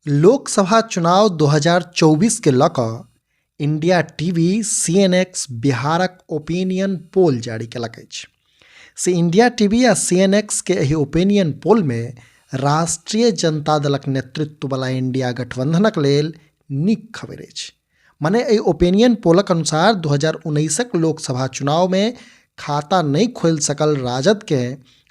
लोकसभा चुनाव 2024 के लऽ कऽ इंडिया टीवी CNX बिहारक ओपिनियन पोल जारी केलक अछि। से इंडिया टीवी आ CNX के एहि ओपिनियन पोल में राष्ट्रीय जनता दलक नेतृत्व वाला इंडिया गठबंधनक लेल नीक खबर अछि। मने एहि ओपिनियन पोलक अनुसार 2019क लोकसभा चुनाव में खाता नहीं खोल सकल राजद के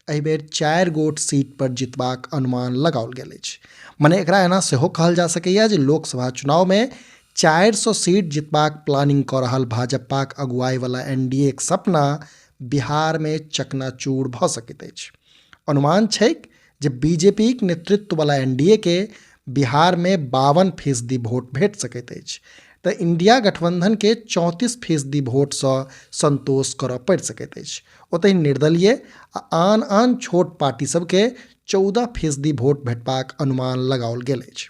एहि बेर 4 गोट सीट पर जितबाक अनुमान लगाओल गेल अछि। मने एकरा एना सेहो कहल जा सकैया जे लोकसभा चुनाव में 400 सीट जितबाक प्लानिंग कऽ रहल भाजपाक अगुवाई वाला NDA के सपना बिहार में चकनाचूर भऽ सकैत अछि। अनुमान छै जे बीजेपी के नेतृत्व वाला NDA के बिहार में 52% वोट भेट सकैत अछि, तऽ इंडिया गठबंधन के 34% वोट से संतोष करऽ पड़ि सकैत अछि। ओतहि निर्दलीय आ आन छोट पार्टी सबके 14% वोट भेटबाक अनुमान लगाओल गेल अछि।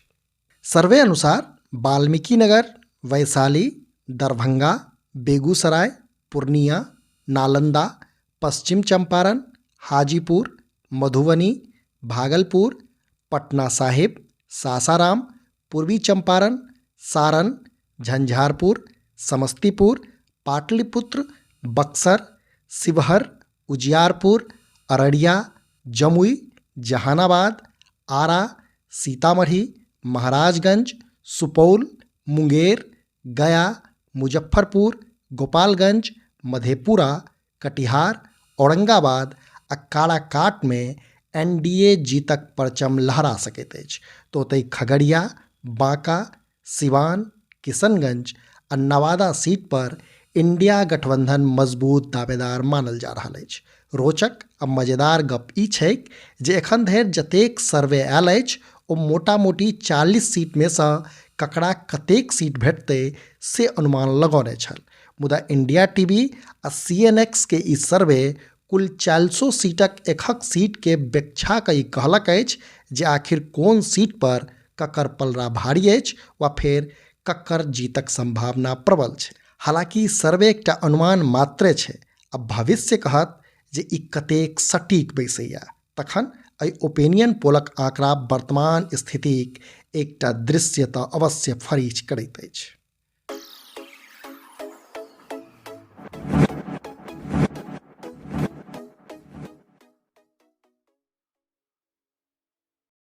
सर्वे अनुसार वाल्मीकिनगर, वैशाली, दरभंगा, बेगूसराय, पूर्णिया, नालंदा, पश्चिम चंपारण, हाजीपुर, मधुबनी, भागलपुर, पटना साहिब, सासाराम, पूर्वी चंपारण, सारण, झंझारपुर, समस्तीपुर, पाटलिपुत्र, बक्सर, शिवहर, उजियारपुर, अररिया, जमुई, जहानाबाद, आरा, सीतामढ़ी, महाराजगंज, सुपौल, मुंगेर, गया, मुजफ्फरपुर, गोपालगंज, मधेपुरा, कटिहार, औरंगाबाद आ काराकाट में NDA जीतक परचम लहरा सकैत अछि। तो ओतहि खगड़िया, बांका, सिवान, किशनगंज आ नवादा सीट पर इंडिया गठबंधन मजबूत दावेदार मानल जा रहल अछि। रोचक आ मजेदार गप ई छै जे एखन धरि जतेक सर्वे आयल अछि ओ मोटा मोटी 40 सीट में से ककरा कतेक सीट भेटतै से अनुमान लगौने छल। मुदा इंडिया टीवी आ CNX के ई सर्वे कुल 400 सीटक एकहक सीट के व्याख्या कई कहलक अछि जे आखिर कोन सीट पर ककर पलड़ा भारी अछि वा फेर ककर जीतक संभावना प्रबल छै। हालांकि सर्वे एकटा अनुमान मात्रे छै, अब भविष्य कहत जे ई कतेक सटीक बैसैया। तखन एहि ओपिनियन पोलक आंकड़ा वर्तमान स्थितिक एकटा दृश्य तऽ अवश्य फरीच करैत अछि।